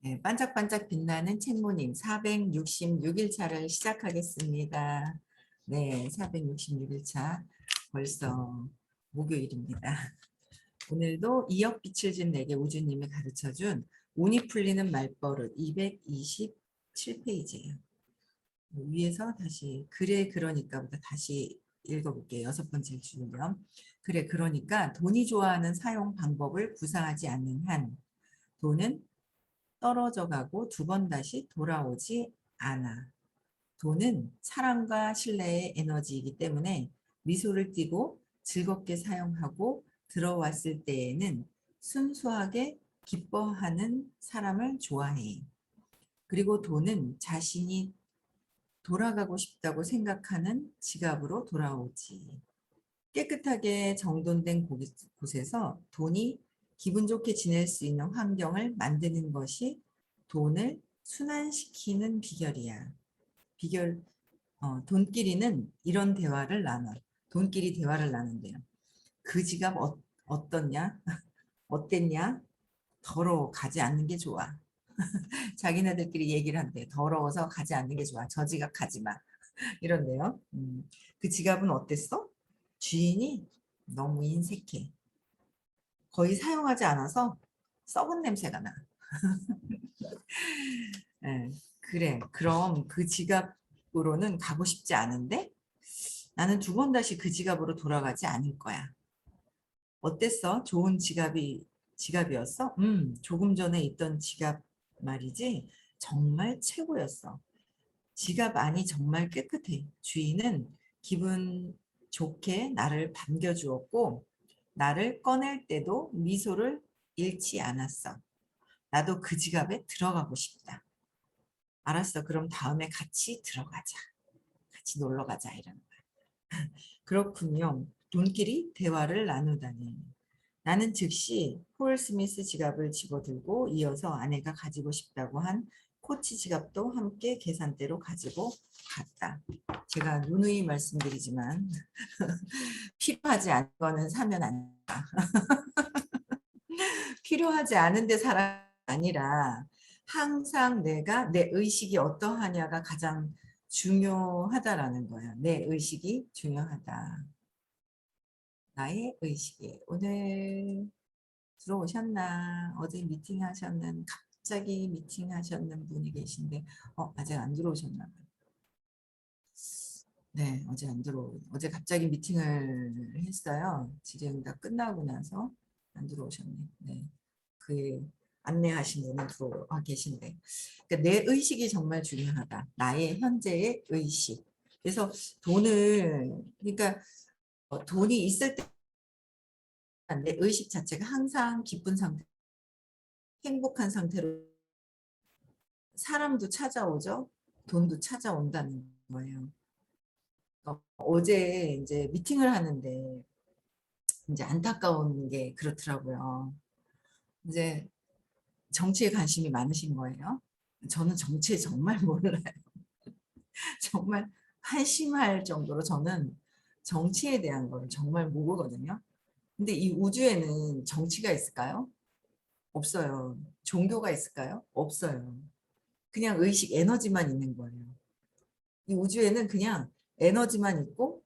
네, 반짝반짝 빛나는 책모님 466일차를 시작하겠습니다. 네, 466일차 벌써 목요일입니다. 오늘도 이역빛을 준 내게 우주님이 가르쳐준 운이 풀리는 말버릇 227페이지예요. 위에서 다시 그래 그러니까부터 다시 읽어볼게요. 6번째 줄이면 그래 그러니까 돈이 좋아하는 사용 방법을 구사하지 않는 한 돈은 떨어져 가고 두 번 다시 돌아오지 않아. 돈은 사랑과 신뢰의 에너지이기 때문에 미소를 띠고 즐겁게 사용하고 들어왔을 때에는 순수하게 기뻐하는 사람을 좋아해. 그리고 돈은 자신이 돌아가고 싶다고 생각하는 지갑으로 돌아오지. 깨끗하게 정돈된 곳에서 돈이 기분 좋게 지낼 수 있는 환경을 만드는 것이 돈을 순환시키는 비결이야. 돈끼리는 이런 대화를 나눠. 돈끼리 대화를 나눈대요. 그 지갑 어떻냐? 어땠냐? 더러워 가지 않는 게 좋아. 자기네들끼리 얘기를 한대. 더러워서 가지 않는 게 좋아. 저 지갑 가지 마. 이런데요. 그 지갑은 어땠어? 주인이 너무 인색해. 거의 사용하지 않아서 썩은 냄새가 나. 예, 그래. 그럼 그 지갑으로는 가고 싶지 않은데 나는 두 번 다시 그 지갑으로 돌아가지 않을 거야. 어땠어? 좋은 지갑이었어? 조금 전에 있던 지갑 말이지. 정말 최고였어. 지갑 안이 정말 깨끗해. 주인은 기분 좋게 나를 반겨주었고 나를 꺼낼 때도 미소를 잃지 않았어. 나도 그 지갑에 들어가고 싶다. 알았어. 그럼 다음에 같이 들어가자. 같이 놀러 가자. 이러는 거야. 그렇군요. 돈끼리 대화를 나누다니. 나는 즉시 폴 스미스 지갑을 집어들고 이어서 아내가 가지고 싶다고 한 코치 지갑도 함께 계산대로 가지고 갔다. 제가 누누이 말씀드리지만 필요하지 않은 거는 사면 안 된다. 필요하지 않은데 사람이 아니라 항상 내가 내 의식이 어떠하냐가 가장 중요하다라는 거예요. 내 의식이 중요하다. 나의 의식이 오늘 들어오셨나? 어제 미팅하셨는 갑자기 미팅하셨는 분이 계신데 아직 안 들어오셨나 봐요. 네, 어제 갑자기 미팅을 했어요. 질의응답 끝나고 나서 안 들어오셨네. 네. 그 안내하신 분은 들어와 계신데. 그러니까 내 의식이 정말 중요하다. 나의 현재의 의식. 그래서 그러니까 돈이 있을 때 내 의식 자체가 항상 기쁜 상태, 행복한 상태로 사람도 찾아오죠. 돈도 찾아온다는 거예요. 어제 이제 미팅을 하는데 이제 안타까운 게 그렇더라고요. 이제 정치에 관심이 많으신 거예요. 저는 정치에 정말 몰라요. 정말 한심할 정도로 저는 정치에 대한 걸 정말 모르거든요. 근데 이 우주에는 정치가 있을까요? 없어요. 종교가 있을까요? 없어요. 그냥 의식, 에너지만 있는 거예요. 이 우주에는 그냥 에너지만 있고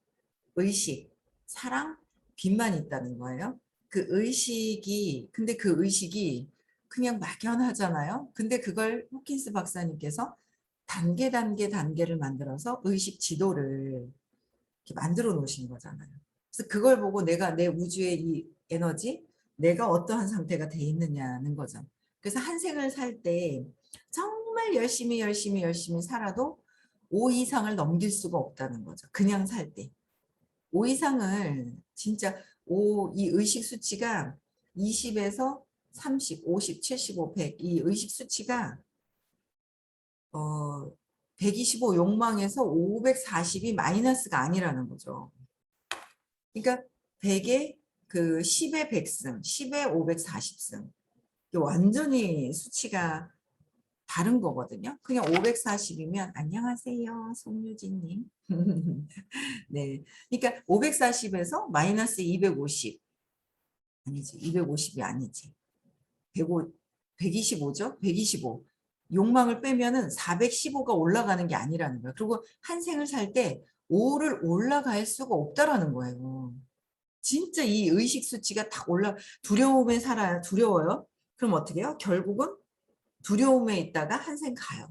의식, 사랑, 빛만 있다는 거예요. 근데 그 의식이 그냥 막연하잖아요. 근데 그걸 호킨스 박사님께서 단계를 만들어서 의식 지도를 이렇게 만들어 놓으신 거잖아요. 그래서 그걸 보고 내가 내 우주의 이 에너지, 내가 어떠한 상태가 돼 있느냐는 거죠. 그래서 한 생을 살 때 정말 열심히 살아도 5 이상을 넘길 수가 없다는 거죠. 그냥 살 때. 5 이상을 진짜 이 의식 수치가 20에서 30, 50, 75, 100 이 의식 수치가 125 욕망에서 540이 마이너스가 아니라는 거죠. 그러니까 100에 그 10의 100승, 10의 540승. 완전히 수치가 다른 거거든요. 그냥 540이면 안녕하세요, 송유진님. 네, 그러니까 540에서 마이너스 250 아니지, 250이 아니지. 105, 125죠? 125. 욕망을 빼면은 415가 올라가는 게 아니라는 거예요. 그리고 한 생을 살 때 5를 올라갈 수가 없다라는 거예요. 진짜 이 의식 수치가 딱 두려움에 살아요. 두려워요. 그럼 어떻게 해요? 결국은 두려움에 있다가 한 생 가요.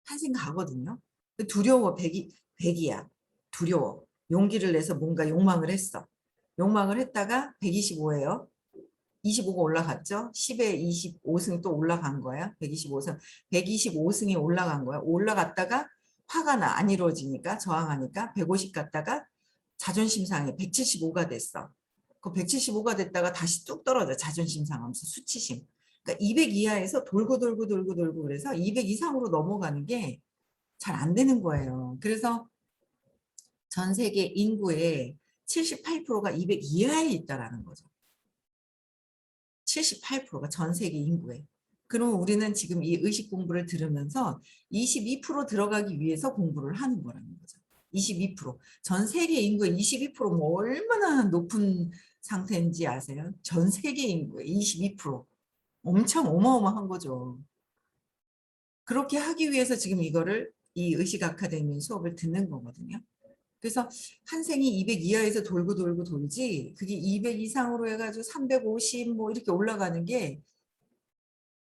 한 생 가거든요. 두려워. 100이야. 두려워. 용기를 내서 뭔가 욕망을 했어. 욕망을 했다가 125예요. 25가 올라갔죠. 10에 25승 또 올라간 거야. 125승. 125승이 올라간 거야. 올라갔다가 화가 나. 안 이루어지니까 저항하니까 150 갔다가 자존심 상해. 175가 됐어. 그 175가 됐다가 다시 뚝 떨어져. 자존심 상하면서 수치심. 그러니까 200 이하에서 돌고 돌고 돌고 돌고 그래서 200 이상으로 넘어가는 게 잘 안 되는 거예요. 그래서 전 세계 인구의 78%가 200 이하에 있다라는 거죠. 78%가 전 세계 인구에. 그럼 우리는 지금 이 의식 공부를 들으면서 22% 들어가기 위해서 공부를 하는 거라는 거죠. 22%. 전 세계 인구의 22%뭐 얼마나 높은 상태인지 아세요? 전 세계 인구의 22%. 엄청 어마어마한 거죠. 그렇게 하기 위해서 지금 이 의식 아카데미 수업을 듣는 거거든요. 그래서 한 생이 200 이하에서 돌고 돌고 돌지 그게 200 이상으로 해가지고 350 뭐 이렇게 올라가는 게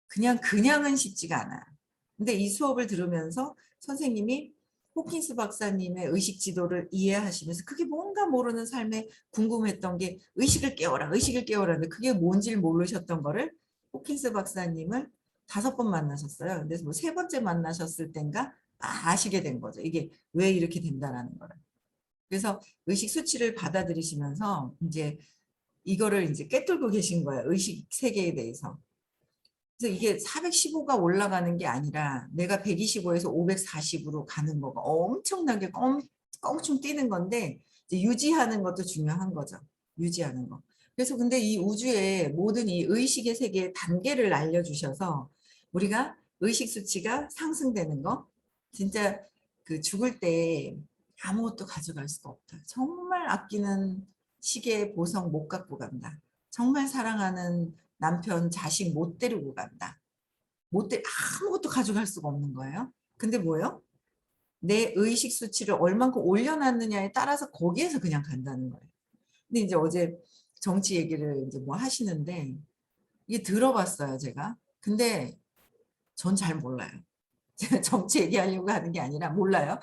그냥은 쉽지가 않아. 근데 이 수업을 들으면서 선생님이 호킨스 박사님의 의식 지도를 이해하시면서 그게 뭔가 모르는 삶에 궁금했던 게 의식을 깨워라, 의식을 깨워라는데 그게 뭔지를 모르셨던 거를 호킨스 박사님을 5번 만나셨어요. 근데 뭐 3번째 만나셨을 땐가 아시게 된 거죠. 이게 왜 이렇게 된다라는 거를. 그래서 의식 수치를 받아들이시면서 이제 이거를 이제 꿰뚫고 계신 거예요. 의식 세계에 대해서. 그래서 이게 415가 올라가는 게 아니라 내가 125에서 540으로 가는 거가 엄청나게 껑충 뛰는 건데 이제 유지하는 것도 중요한 거죠. 유지하는 거. 그래서 근데 이 우주의 모든 이 의식의 세계의 단계를 알려주셔서 우리가 의식 수치가 상승되는 거 진짜 그 죽을 때 아무것도 가져갈 수가 없다. 정말 아끼는 시계 보석 못 갖고 간다. 정말 사랑하는 남편, 자식 못 데리고 간다. 아무것도 가져갈 수가 없는 거예요. 근데 뭐예요? 내 의식 수치를 얼만큼 올려놨느냐에 따라서 거기에서 그냥 간다는 거예요. 근데 이제 어제 정치 얘기를 이제 뭐 하시는데 이게 들어봤어요, 제가. 근데 전 잘 몰라요. 제가 정치 얘기하려고 하는 게 아니라 몰라요.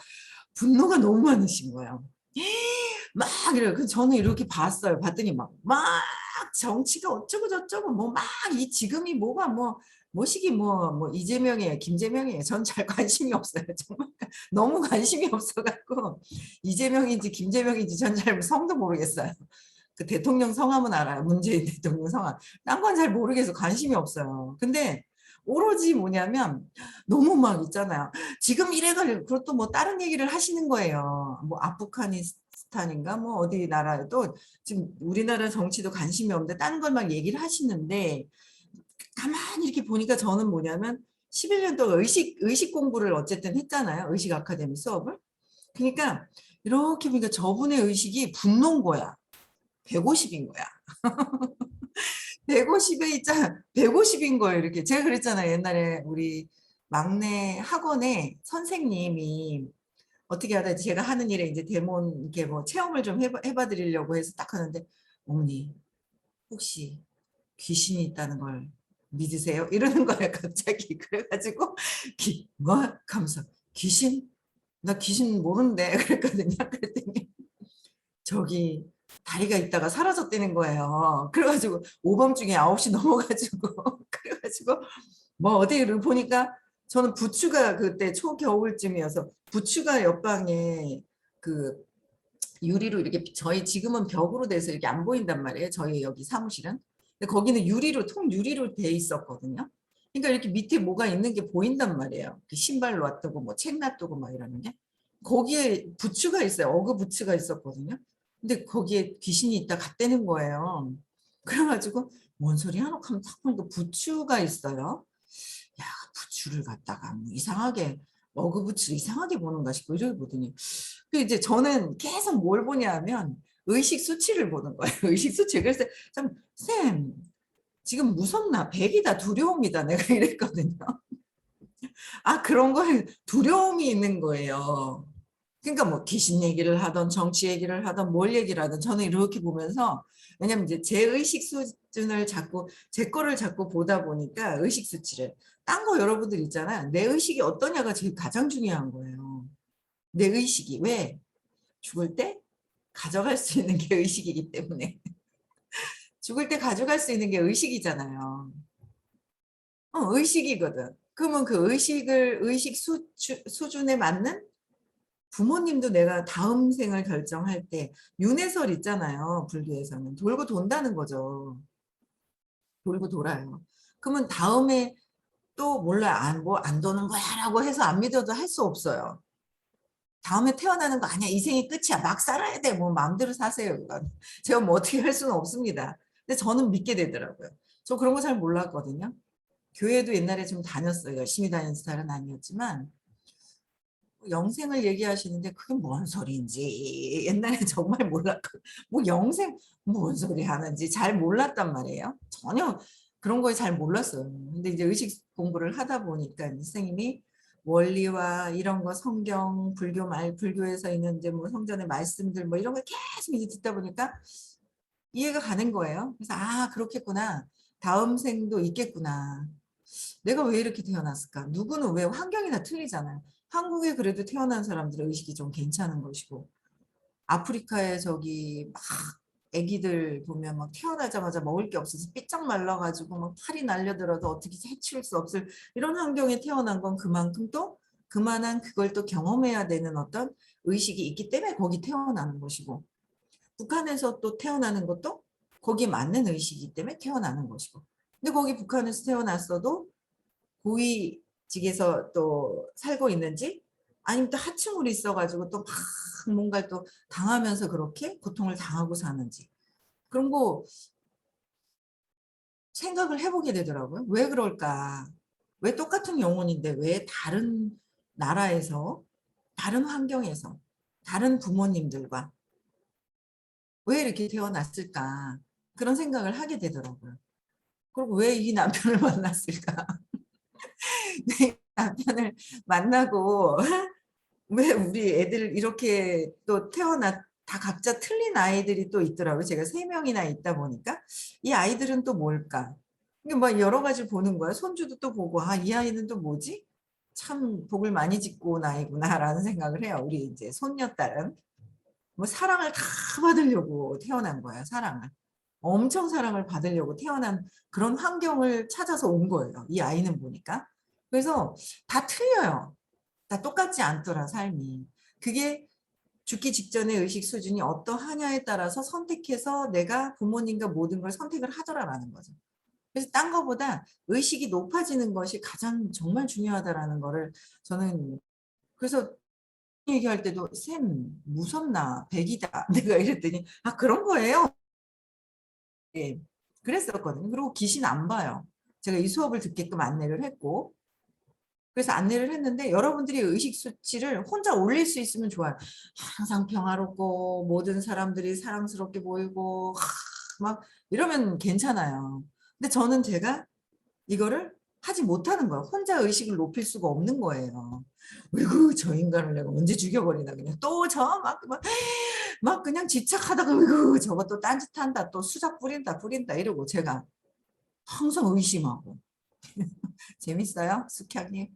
분노가 너무 많으신 거예요. 막 이래요. 그래서 저는 이렇게 봤어요. 봤더니 막 정치가 어쩌고 저쩌고 뭐 막 이 지금이 뭐가 뭐시기 뭐 이재명이에요, 김재명이에요. 전 잘 관심이 없어요. 정말 너무 관심이 없어갖고 이재명인지 김재명인지 전 잘 성도 모르겠어요. 그 대통령 성함은 알아요. 문재인 대통령 성함. 딴 건 잘 모르겠어. 관심이 없어요. 근데 오로지 뭐냐면 너무 막 있잖아요. 지금 이래가 그것도 뭐 다른 얘기를 하시는 거예요. 뭐 아프가니스탄인가 뭐 어디 나라에도 지금 우리나라 정치도 관심이 없는데 다른 걸 막 얘기를 하시는데 가만히 이렇게 보니까 저는 뭐냐면 11년 동안 의식 공부를 어쨌든 했잖아요. 의식 아카데미 수업을. 그러니까 이렇게 보니까 저분의 의식이 분노인 거야. 150인 거야. 150에 있잖아. 150인 거예요. 이렇게. 제가 그랬잖아요. 옛날에 우리 막내 학원에 선생님이 어떻게 하다 제가 하는 일에 이제 데몬 이렇게 뭐 체험을 좀 해봐 드리려고 해서 딱 하는데 어머니 혹시 귀신이 있다는 걸 믿으세요? 이러는 거예요. 갑자기. 그래가지고 뭐? 하면서 귀신? 나 귀신 모르는데 그랬거든요. 그랬더니 저기 다리가 있다가 사라졌다는 거예요. 그래가지고 오밤중에 9시 넘어가지고 그래가지고 뭐 어디를 보니까 저는 부추가 그때 초겨울쯤이어서 부추가 옆방에 그 유리로 이렇게 저희 지금은 벽으로 돼서 이렇게 안 보인단 말이에요. 저희 여기 사무실은. 근데 거기는 유리로 통 유리로 돼 있었거든요. 그러니까 이렇게 밑에 뭐가 있는 게 보인단 말이에요. 신발 놔두고 뭐 책 놔두고 막 이러는 게. 거기에 부추가 있어요. 어그 부추가 있었거든요. 근데 거기에 귀신이 있다 갔다는 거예요. 그래가지고 뭔 소리야? 하면 딱 보니까 부추가 있어요. 야, 부추를 갖다가 뭐 이상하게 어그 부추를 이상하게 보는가 싶고 이러거든요. 그 이제 저는 계속 뭘 보냐 하면 의식 수치를 보는 거예요. 의식 수치. 그래서 참 쌤, 지금 무섭나? 백이다, 두려움이다. 내가 이랬거든요. 아, 그런 거에 두려움이 있는 거예요. 그러니까 뭐 귀신 얘기를 하던 정치 얘기를 하던 뭘 얘기를 하던 저는 이렇게 보면서 왜냐면 이제 제 의식 수준을 자꾸 제 거를 자꾸 보다 보니까 의식 수치를 딴 거 여러분들 있잖아요. 내 의식이 어떠냐가 제일 가장 중요한 거예요. 내 의식이 왜 죽을 때 가져갈 수 있는 게 의식이기 때문에 죽을 때 가져갈 수 있는 게 의식이잖아요. 의식이거든. 그러면 그 의식 수준에 맞는 부모님도 내가 다음 생을 결정할 때 윤회설 있잖아요. 불교에서는 돌고 돈다는 거죠. 돌고 돌아요. 그러면 다음에 또 몰라 안 도는 거야라고 해서 안 믿어도 할 수 없어요. 다음에 태어나는 거 아니야. 이 생이 끝이야. 막 살아야 돼. 뭐 마음대로 사세요. 이건. 제가 뭐 어떻게 할 수는 없습니다. 근데 저는 믿게 되더라고요. 저 그런 거 잘 몰랐거든요. 교회도 옛날에 좀 다녔어요. 열심히 다니는 스타일은 아니었지만 영생을 얘기하시는데 그게 뭔 소리인지 옛날에 정말 몰랐고 뭐 영생 뭔 소리 하는지 잘 몰랐단 말이에요. 전혀 그런 거에 잘 몰랐어요. 근데 이제 의식 공부를 하다 보니까 선생님이 원리와 이런 거 성경 불교에서 있는 이제 뭐 성전의 말씀들 뭐 이런 거 계속 이제 듣다 보니까 이해가 가는 거예요. 그래서 아 그렇겠구나. 다음 생도 있겠구나. 내가 왜 이렇게 태어났을까? 누구는 왜 환경이 다 틀리잖아요. 한국에 그래도 태어난 사람들의 의식이 좀 괜찮은 것이고 아프리카에 저기 막 애기들 보면 막 태어나자마자 먹을 게 없어서 삐쩍 말라가지고 막 팔이 날려들어도 어떻게 해치울 수 없을 이런 환경에 태어난 건 그만큼 또 그만한 그걸 또 경험해야 되는 어떤 의식이 있기 때문에 거기 태어나는 것이고 북한에서 또 태어나는 것도 거기에 맞는 의식이기 때문에 태어나는 것이고 근데 거기 북한에서 태어났어도 고위직에서 또 살고 있는지 아니면 또 하층으로 있어가지고 또 막 뭔가 또 당하면서 그렇게 고통을 당하고 사는지 그런 거 생각을 해보게 되더라고요. 왜 그럴까? 왜 똑같은 영혼인데 왜 다른 나라에서 다른 환경에서 다른 부모님들과 왜 이렇게 태어났을까? 그런 생각을 하게 되더라고요. 그리고 왜 이 남편을 만났을까? 내 남편을 만나고 왜 우리 애들 이렇게 또 다 각자 틀린 아이들이 또 있더라고요. 제가 세 명이나 있다 보니까 이 아이들은 또 뭘까? 이게 뭐 여러 가지 보는 거야. 손주도 또 보고 아, 이 아이는 또 뭐지? 참 복을 많이 짓고 온 아이구나라는 생각을 해요. 우리 이제 손녀딸은 뭐 사랑을 다 받으려고 태어난 거야. 사랑을. 엄청 사랑을 받으려고 태어난 그런 환경을 찾아서 온 거예요. 이 아이는 보니까. 그래서 다 틀려요. 다 똑같지 않더라, 삶이. 그게 죽기 직전의 의식 수준이 어떠하냐에 따라서 선택해서 내가 부모님과 모든 걸 선택을 하더라라는 거죠. 그래서 딴 거보다 의식이 높아지는 것이 가장 정말 중요하다라는 거를 저는 그래서 얘기할 때도 쌤 무섭나 백이다 내가 이랬더니 아 그런 거예요. 예. 그랬었거든요. 그리고 귀신 안 봐요. 제가 이 수업을 듣게끔 안내를 했고 그래서 안내를 했는데 여러분들이 의식 수치를 혼자 올릴 수 있으면 좋아요. 항상 평화롭고 모든 사람들이 사랑스럽게 보이고 막 이러면 괜찮아요. 근데 저는 제가 이거를 하지 못하는 거예요. 혼자 의식을 높일 수가 없는 거예요. 으이구 저 인간을 내가 언제 죽여버리나 그냥 또 저 막 그냥 집착하다가 으이구 저거 또 딴짓한다 또 수작 부린다 이러고 제가 항상 의심하고 재밌어요? 숙향님?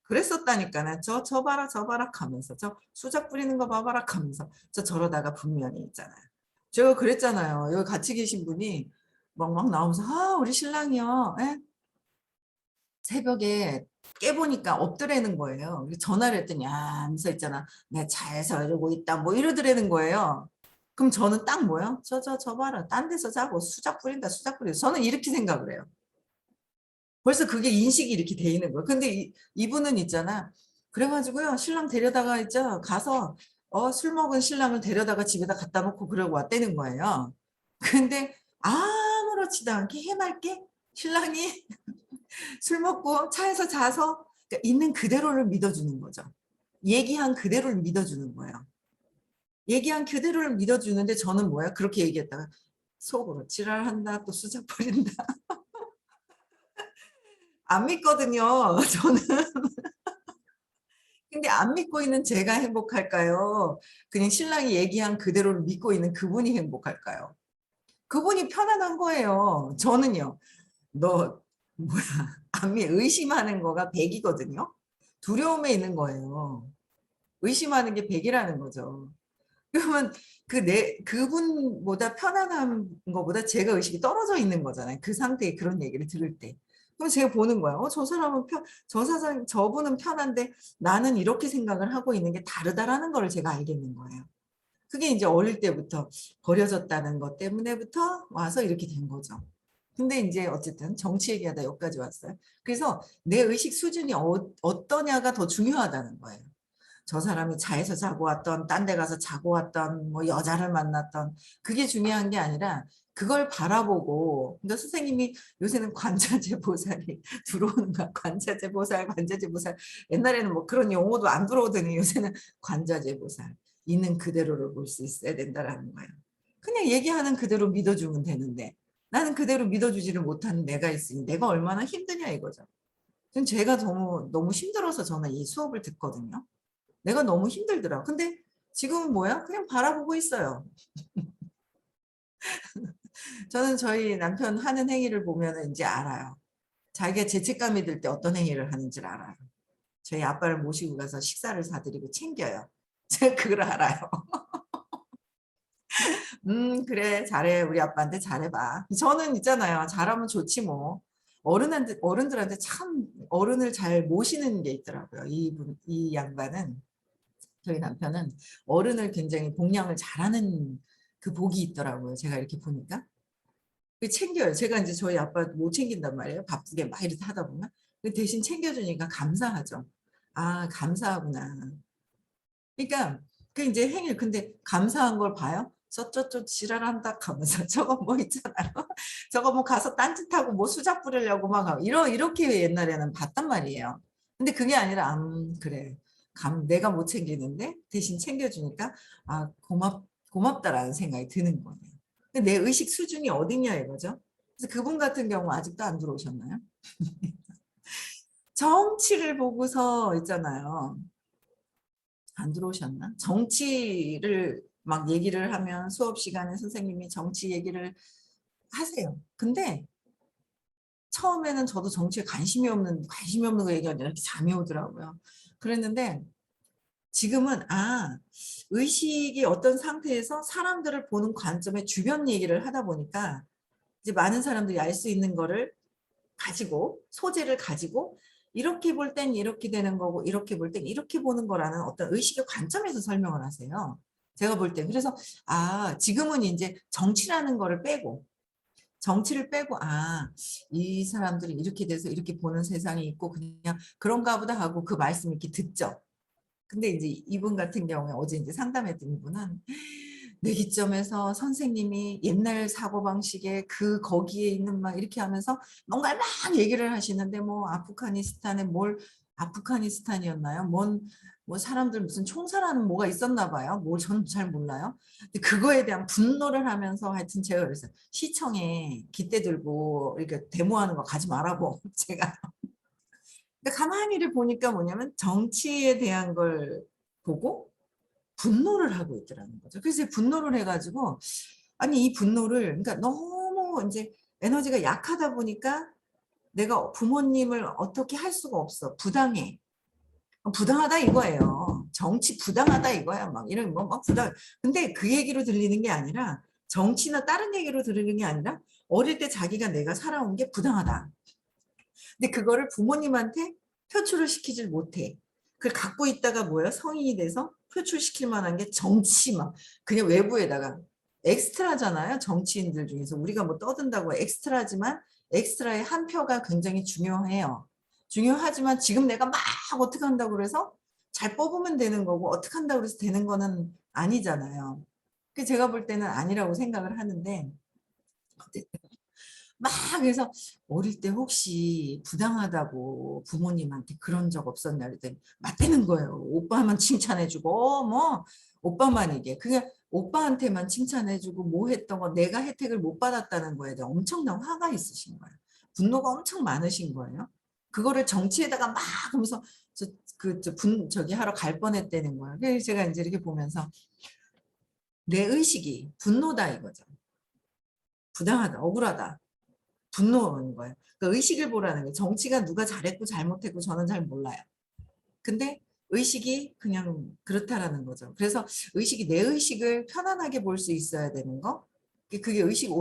그랬었다니까는 저 봐라 저 봐라 하면서 저 수작 부리는 거 봐봐라 하면서 저 저러다가 분명히 있잖아요. 제가 그랬잖아요. 여기 같이 계신 분이 막 나오면서 아 우리 신랑이요. 에? 새벽에 깨보니까 없더라는 거예요. 전화를 했더니 아 하면서 있잖아. 내가 잘 이러고 있다 뭐 이러더라는 거예요. 그럼 저는 딱 뭐요? 저 봐라. 딴 데서 자고 수작 부린다 수작 부린다. 저는 이렇게 생각을 해요. 벌써 그게 인식이 이렇게 돼 있는 거예요. 근데 이분은 있잖아. 그래가지고요. 신랑 데려다가 있죠. 가서 술 먹은 신랑을 데려다가 집에다 갖다 놓고 그러고 왔다는 거예요. 근데 아무렇지도 않게 해맑게 신랑이 술 먹고 차에서 자서 그러니까 있는 그대로를 믿어주는 거죠. 얘기한 그대로를 믿어주는 거예요. 얘기한 그대로를 믿어주는데 저는 뭐야? 그렇게 얘기했다가 속으로 지랄한다 또 수작 부린다. 안 믿거든요. 저는. 근데 안 믿고 있는 제가 행복할까요? 그냥 신랑이 얘기한 그대로를 믿고 있는 그분이 행복할까요? 그분이 편안한 거예요. 저는요. 너 뭐야 안 의심하는 거가 100이거든요. 두려움에 있는 거예요. 의심하는 게 100이라는 거죠. 그러면 그분보다 편안한 것보다 제가 의식이 떨어져 있는 거잖아요. 그 상태에 그런 얘기를 들을 때. 그럼 제가 보는 거야. 저 사람은 저분은 편한데 나는 이렇게 생각을 하고 있는 게 다르다라는 걸 제가 알겠는 거예요. 그게 이제 어릴 때부터 버려졌다는 것 때문에부터 와서 이렇게 된 거죠. 근데 이제 어쨌든 정치 얘기하다 여기까지 왔어요. 그래서 내 의식 수준이 어떠냐가 더 중요하다는 거예요. 저 사람이 차에서 자고 왔던 딴 데 가서 자고 왔던 뭐 여자를 만났던 그게 중요한 게 아니라 그걸 바라보고 그러니까 선생님이 요새는 관자재 보살이 들어오는 거야. 관자재 보살, 관자재 보살. 옛날에는 뭐 그런 용어도 안 들어오더니 요새는 관자재 보살. 있는 그대로를 볼 수 있어야 된다라는 거예요. 그냥 얘기하는 그대로 믿어주면 되는데 나는 그대로 믿어주지를 못하는 내가 있으니 내가 얼마나 힘드냐 이거죠. 제가 너무 힘들어서 저는 이 수업을 듣거든요. 내가 너무 힘들더라. 근데 지금은 뭐야? 그냥 바라보고 있어요. 저는 저희 남편 하는 행위를 보면 이제 알아요. 자기가 죄책감이 들 때 어떤 행위를 하는지를 알아요. 저희 아빠를 모시고 가서 식사를 사드리고 챙겨요. 제가 그걸 알아요. 그래, 잘해. 우리 아빠한테 잘해봐. 저는 있잖아요. 잘하면 좋지 뭐. 어른들한테 참 어른을 잘 모시는 게 있더라고요. 이 양반은. 저희 남편은 어른을 굉장히 봉양을 잘하는 그 복이 있더라고요. 제가 이렇게 보니까. 챙겨요. 제가 이제 저희 아빠 못 챙긴단 말이에요. 바쁘게 막 이렇게 하다 보면. 대신 챙겨주니까 감사하죠. 아, 감사하구나. 그러니까 그 이제 행위 근데 감사한 걸 봐요. 저쩌저 지랄한다 하면서 저거 뭐 있잖아요. 저거 뭐 가서 딴짓하고 뭐 수작 부리려고 막 하고 이렇게 옛날에는 봤단 말이에요. 근데 그게 아니라 그래. 내가 못 챙기는데 대신 챙겨주니까 아 고맙다라는 생각이 드는 거예요. 근데 내 의식 수준이 어디냐 이거죠. 그래서 그분 같은 경우 아직도 안 들어오셨나요? 정치를 보고서 있잖아요. 안 들어오셨나? 정치를 막 얘기를 하면 수업 시간에 선생님이 정치 얘기를 하세요. 근데 처음에는 저도 정치에 관심이 없는 거 얘기하면 이렇게 잠이 오더라고요. 그랬는데 지금은 의식이 어떤 상태에서 사람들을 보는 관점의 주변 얘기를 하다 보니까 이제 많은 사람들이 알 수 있는 거를 가지고 소재를 가지고 이렇게 볼 땐 이렇게 되는 거고 이렇게 볼 땐 이렇게 보는 거라는 어떤 의식의 관점에서 설명을 하세요. 제가 볼 때. 그래서 지금은 이제 정치를 빼고 이 사람들이 이렇게 돼서 이렇게 보는 세상이 있고 그냥 그런가 보다 하고 그 말씀 이렇게 듣죠. 근데 이제 이분 같은 경우에 어제 이제 상담했던 이분은 내 기점에서 선생님이 옛날 사고방식에 거기에 있는 막 이렇게 하면서 뭔가 막 얘기를 하시는데 뭐 아프가니스탄이었나요? 뭐 사람들 무슨 총살하는 뭐가 있었나 봐요. 뭘 저는 잘 몰라요. 근데 그거에 대한 분노를 하면서 하여튼 제가 그랬어요. 시청에 깃대 들고 이렇게 데모하는 거 가지 말라고 제가. 근데 가만히 를 보니까 뭐냐면 정치에 대한 걸 보고 분노를 하고 있더라는 거죠. 그래서 분노를 해가지고 아니 이 분노를 그러니까 너무 이제 에너지가 약하다 보니까 내가 부모님을 어떻게 할 수가 없어. 부당해. 부당하다 이거예요. 정치 부당하다 이거야. 막 이런 막 부당. 근데 그 얘기로 들리는 게 아니라 정치나 다른 얘기로 들리는 게 아니라 어릴 때 자기가 내가 살아온 게 부당하다. 근데 그거를 부모님한테 표출을 시키질 못해. 그걸 갖고 있다가 뭐야? 성인이 돼서 표출시킬 만한 게 정치 막 그냥 외부에다가 엑스트라잖아요. 정치인들 중에서 우리가 뭐 떠든다고 엑스트라지만 엑스트라의 한 표가 굉장히 중요해요. 중요하지만 지금 내가 막 어떻게 한다고 그래서 잘 뽑으면 되는 거고 어떻게 한다고 그래서 되는 거는 아니잖아요. 그 제가 볼 때는 아니라고 생각을 하는데 막 그래서 어릴 때 혹시 부당하다고 부모님한테 그런 적 없었냐 그랬더니 맞대는 거예요. 오빠만 칭찬해주고 뭐 오빠만 이게 그게 오빠한테만 칭찬해주고 뭐 했던 거 내가 혜택을 못 받았다는 거에 대해 엄청난 화가 있으신 거예요. 분노가 엄청 많으신 거예요. 그거를 정치에다가 막 하면서 저기 하러 갈 뻔했다는 거예요. 그래서 제가 이제 이렇게 보면서 내 의식이 분노다 이거죠. 부당하다, 억울하다, 분노인 거예요. 그러니까 의식을 보라는 거예요. 정치가 누가 잘했고 잘못했고 저는 잘 몰라요. 근데 의식이 그냥 그렇다라는 거죠. 그래서 의식이 내 의식을 편안하게 볼 수 있어야 되는 거. 그게 의식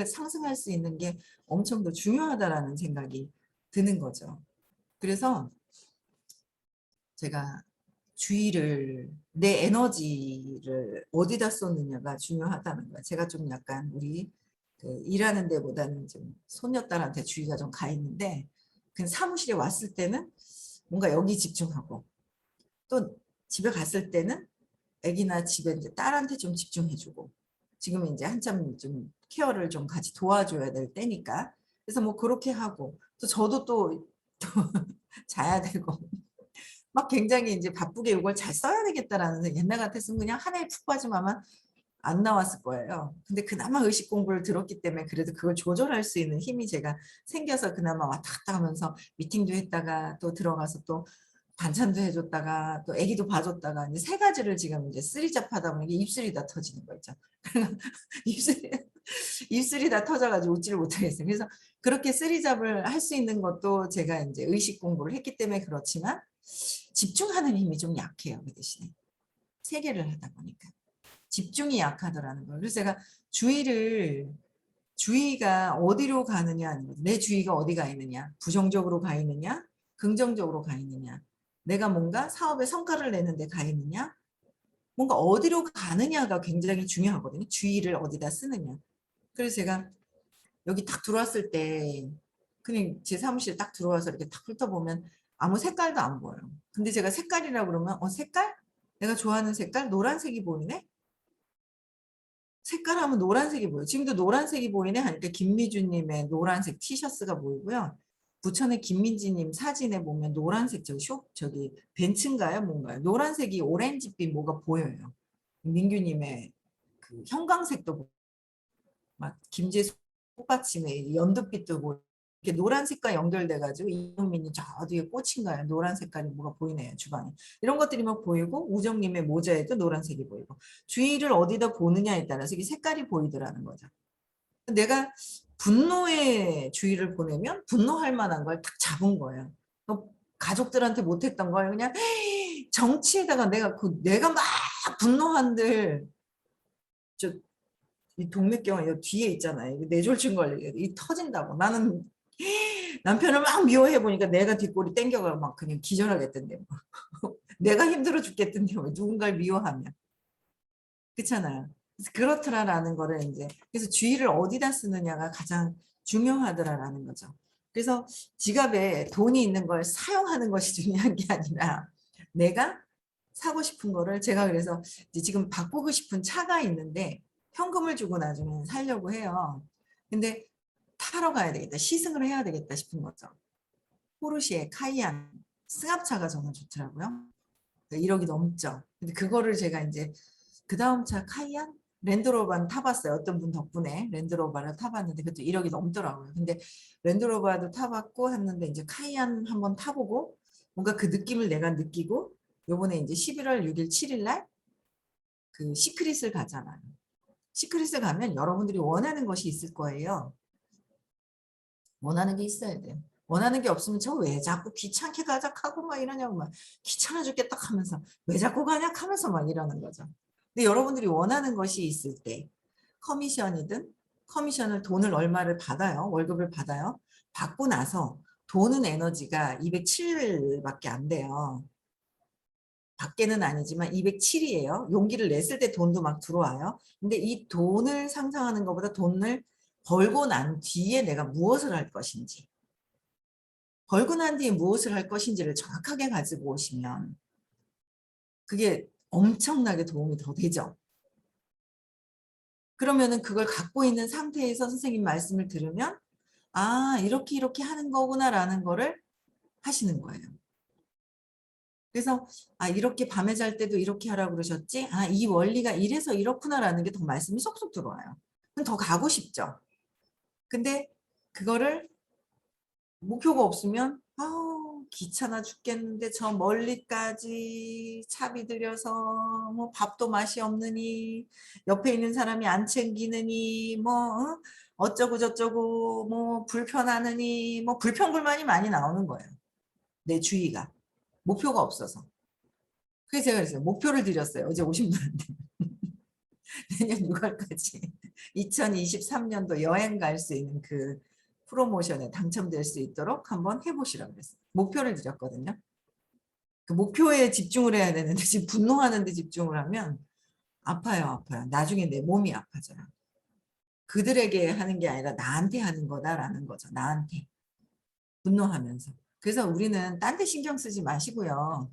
상승할 수 있는 게 엄청 더 중요하다라는 생각이 드는 거죠. 그래서 제가 주의를 내 에너지를 어디다 쏟느냐가 중요하다는 거예요. 제가 좀 약간 우리 일하는 데보다는 좀 손녀딸한테 주의가 좀 가 있는데 그냥 사무실에 왔을 때는 뭔가 여기 집중하고 또 집에 갔을 때는 애기나 집에 이제 딸한테 좀 집중해주고 지금 이제 한참 좀 케어를 좀 같이 도와줘야 될 때니까 그래서 뭐 그렇게 하고 또 저도 또 자야 되고 막 굉장히 이제 바쁘게 이걸 잘 써야 되겠다라는 옛날 같았으면 그냥 한 해에 푹 빠지면 안 나왔을 거예요. 근데 그나마 의식 공부를 들었기 때문에 그래도 그걸 조절할 수 있는 힘이 제가 생겨서 그나마 왔다 갔다 하면서 미팅도 했다가 또 들어가서 또 반찬도 해줬다가 또 애기도 봐줬다가 이제 세 가지를 지금 이제 쓰리잡하다 보니까 입술이 다 터지는 거 있죠. 입술이, 입술이 다 터져가지고 웃지를 못하겠어요. 그래서 그렇게 쓰리잡을 할 수 있는 것도 제가 이제 의식 공부를 했기 때문에 그렇지만 집중하는 힘이 좀 약해요. 그 대신에 세 개를 하다 보니까 집중이 약하더라는 거예요. 그래서 제가 주의가 어디로 가느냐 하는 거죠. 내 주의가 어디 가 있느냐, 부정적으로 가 있느냐, 긍정적으로 가 있느냐, 내가 뭔가 사업에 성과를 내는데 가 있느냐, 뭔가 어디로 가느냐가 굉장히 중요하거든요. 주의를 어디다 쓰느냐. 그래서 제가 여기 딱 들어왔을 때 그냥 제 사무실 딱 들어와서 이렇게 딱 훑어보면 아무 색깔도 안 보여요. 근데 제가 색깔이라 그러면 색깔? 내가 좋아하는 색깔? 노란색이 보이네? 색깔 하면 노란색이 보여요. 지금도 노란색이 보이네 하니까 김미주님의 노란색 티셔츠가 보이고요. 부천의 김민지님 사진에 보면 노란색 저기 벤츠인가요? 뭔가요? 노란색이 오렌지빛 뭐가 보여요. 민규님의 그 형광색도 막 김재수 꽃받침에 연두빛도 보이고 이렇게 노란색과 연결돼가지고 이현민이 저 뒤에 꽂힌 거예요. 노란 색깔이 뭐가 보이네요. 주방에. 이런 것들이 막 보이고 우정님의 모자에도 노란색이 보이고 주의를 어디다 보느냐에 따라서 이게 색깔이 보이더라는 거죠. 내가 분노의 주의를 보내면 분노할 만한 걸 딱 잡은 거예요. 가족들한테 못했던 걸 그냥 정치에다가 내가 막 분노한들 이 동맥경화 이 뒤에 있잖아요. 뇌졸중 걸리게 이 터진다고. 나는 남편을 막 미워해 보니까 내가 뒷골이 땡겨가 막 그냥 기절하겠던데. 내가 힘들어 죽겠던데 누군가를 미워하면. 그렇잖아요. 그렇더라라는 거를 이제 그래서 주의를 어디다 쓰느냐가 가장 중요하더라라는 거죠. 그래서 지갑에 돈이 있는 걸 사용하는 것이 중요한 게 아니라 내가 사고 싶은 거를 제가 그래서 지금 바꾸고 싶은 차가 있는데 현금을 주고 나중에 살려고 해요. 근데 타러 가야 되겠다. 시승을 해야 되겠다 싶은 거죠. 포르쉐 카이안 승합차가 저는 좋더라고요. 1억이 넘죠. 근데 그거를 제가 이제 그 다음 차 카이안 랜드로버는 타봤어요. 어떤 분 덕분에 랜드로버를 타봤는데 그것도 1억이 넘더라고요. 근데 랜드로버도 타봤고 했는데 이제 카이안 한번 타보고 뭔가 그 느낌을 내가 느끼고 요번에 이제 11월 6일 7일 날 그 시크릿을 가잖아요. 시크릿을 가면 여러분들이 원하는 것이 있을 거예요. 원하는 게 있어야 돼요. 원하는 게 없으면 저 왜 자꾸 귀찮게 가자 하고 막 이러냐고 막 귀찮아 죽겠다 하면서 왜 자꾸 가냐 하면서 막 이러는 거죠. 근데 여러분들이 원하는 것이 있을 때 커미션이든 커미션을 돈을 얼마를 받아요. 월급을 받아요. 받고 나서 돈은 에너지가 207밖에 안 돼요. 밖에는 아니지만 207이에요. 용기를 냈을 때 돈도 막 들어와요. 근데 이 돈을 상상하는 것보다 돈을 벌고 난 뒤에 내가 무엇을 할 것인지 벌고 난 뒤에 무엇을 할 것인지를 정확하게 가지고 오시면 그게 엄청나게 도움이 더 되죠. 그러면은 그걸 갖고 있는 상태에서 선생님 말씀을 들으면 아 이렇게 하는 거구나라는 거를 하시는 거예요. 그래서 아 이렇게 밤에 잘 때도 이렇게 하라고 그러셨지? 아 이 원리가 이래서 이렇구나라는 게 더 말씀이 쏙쏙 들어와요. 그럼 더 가고 싶죠. 근데 그거를 목표가 없으면 아우 귀찮아 죽겠는데 저 멀리까지 차비 들여서 뭐 밥도 맛이 없느니 옆에 있는 사람이 안 챙기느니 뭐 어쩌고 저쩌고 뭐 불편하느니 뭐 불평불만이 많이 나오는 거예요. 내 주위가 목표가 없어서. 그래서 제가 그랬어요. 목표를 드렸어요. 어제 오신 분한테. 내년 6월까지 2023년도 여행 갈 수 있는 그 프로모션에 당첨될 수 있도록 한번 해보시라고 그랬어요. 목표를 드렸거든요. 그 목표에 집중을 해야 되는데 지금 분노하는 데 집중을 하면 아파요, 아파요. 나중에 내 몸이 아파져요. 그들에게 하는 게 아니라 나한테 하는 거다라는 거죠. 나한테. 분노하면서. 그래서 우리는 딴 데 신경 쓰지 마시고요.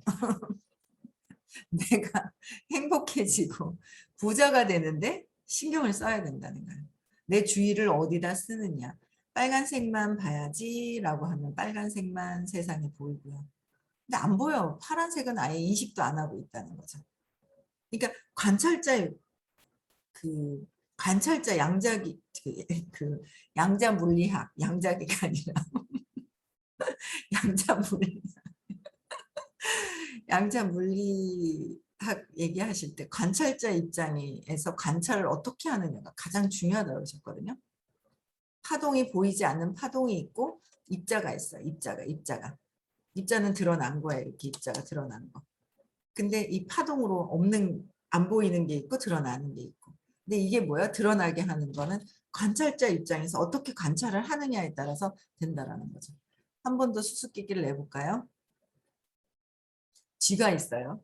내가 행복해지고 부자가 되는데 신경을 써야 된다는 거예요. 내 주의를 어디다 쓰느냐. 빨간색만 봐야지라고 하면 빨간색만 세상에 보이고요. 근데 안 보여. 파란색은 아예 인식도 안 하고 있다는 거죠. 그러니까 관찰자 양자기 그 양자 물리학 양자기가 아니라 양자 물리 양자 물리학 얘기하실 때 관찰자 입장에서 관찰을 어떻게 하느냐가 가장 중요하다고 하셨거든요. 파동이 보이지 않는 파동이 있고 입자가 있어요. 입자는 드러난 거예요. 이렇게 입자가 드러난 거. 근데 이 파동으로 없는 안 보이는 게 있고 드러나는 게 있고. 근데 이게 뭐야? 드러나게 하는 거는 관찰자 입장에서 어떻게 관찰을 하느냐에 따라서 된다라는 거죠. 한 번 더 수수께끼를 내볼까요? 쥐가 있어요.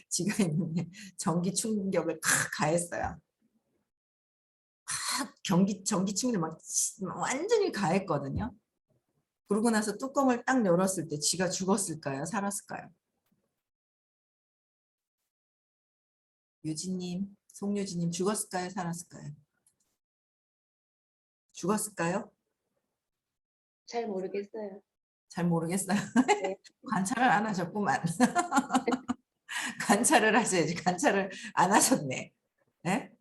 쥐가 있는데 전기 충격을 가했어요. 전기 충격을 막 완전히 가했거든요. 그러고 나서 뚜껑을 딱 열었을 때 쥐가 죽었을까요? 살았을까요? 유진님, 송유진님 죽었을까요? 살았을까요? 죽었을까요? 잘 모르겠어요. 잘 모르겠어요. 네. 관찰을 안 하셨구만. 관찰을 하셔야지. 관찰을 안 하셨네. 네?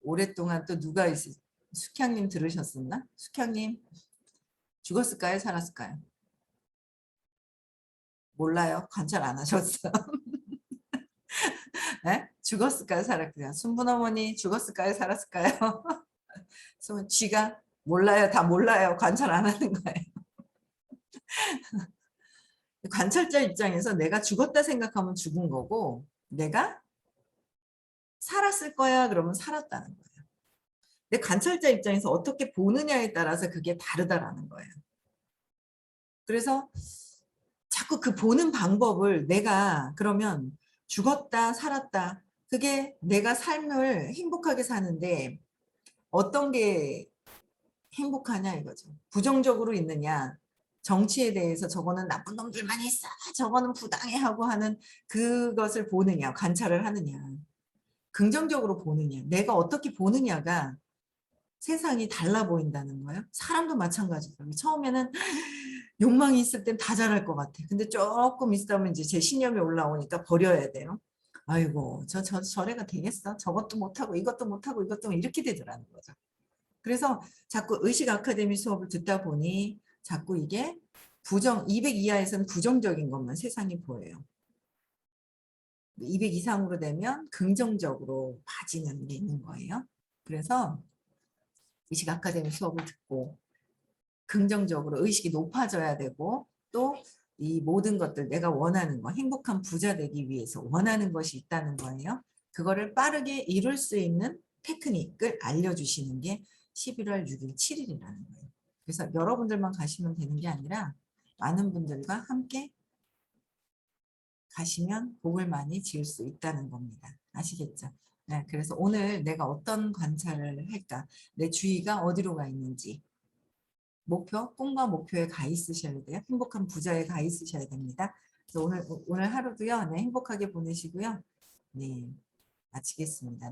오랫동안 또 누가 있을 숙향님 들으셨었나? 숙향님 죽었을까요? 살았을까요? 몰라요. 관찰 안 하셨어요. 네? 죽었을까요? 살았을까요? 순분어머니 죽었을까요? 살았을까요? 쥐가 몰라요. 다 몰라요. 관찰 안 하는 거예요. 관찰자 입장에서 내가 죽었다 생각하면 죽은 거고 내가 살았을 거야 그러면 살았다는 거예요. 내 관찰자 입장에서 어떻게 보느냐에 따라서 그게 다르다라는 거예요. 그래서 자꾸 그 보는 방법을 내가 그러면 죽었다 살았다 그게 내가 삶을 행복하게 사는데 어떤 게 행복하냐 이거죠. 부정적으로 있느냐 정치에 대해서 저거는 나쁜 놈들만 있어 저거는 부당해 하고 하는 그것을 보느냐 관찰을 하느냐 긍정적으로 보느냐 내가 어떻게 보느냐가 세상이 달라 보인다는 거예요. 사람도 마찬가지예요. 처음에는 욕망이 있을 땐 다 잘할 것 같아. 근데 조금 있으면 이제 제 신념이 올라오니까 버려야 돼요. 아이고 저래가 되겠어. 저것도 못하고 이것도 못하고 이것도 이렇게 되더라는 거죠. 그래서 자꾸 의식 아카데미 수업을 듣다 보니 자꾸 이게 200 이하에서는 부정적인 것만 세상이 보여요. 200 이상으로 되면 긍정적으로 봐지는 게 있는 거예요. 그래서 의식 아카데미 수업을 듣고 긍정적으로 의식이 높아져야 되고 또 이 모든 것들 내가 원하는 거 행복한 부자 되기 위해서 원하는 것이 있다는 거예요. 그거를 빠르게 이룰 수 있는 테크닉을 알려주시는 게 11월 6일 7일이라는 거예요. 그래서 여러분들만 가시면 되는 게 아니라 많은 분들과 함께 가시면 복을 많이 지을 수 있다는 겁니다. 아시겠죠? 네, 그래서 오늘 내가 어떤 관찰을 할까? 내 주의가 어디로 가 있는지 꿈과 목표에 가 있으셔야 돼요. 행복한 부자에 가 있으셔야 됩니다. 그래서 오늘 하루도요. 네, 행복하게 보내시고요. 네, 마치겠습니다.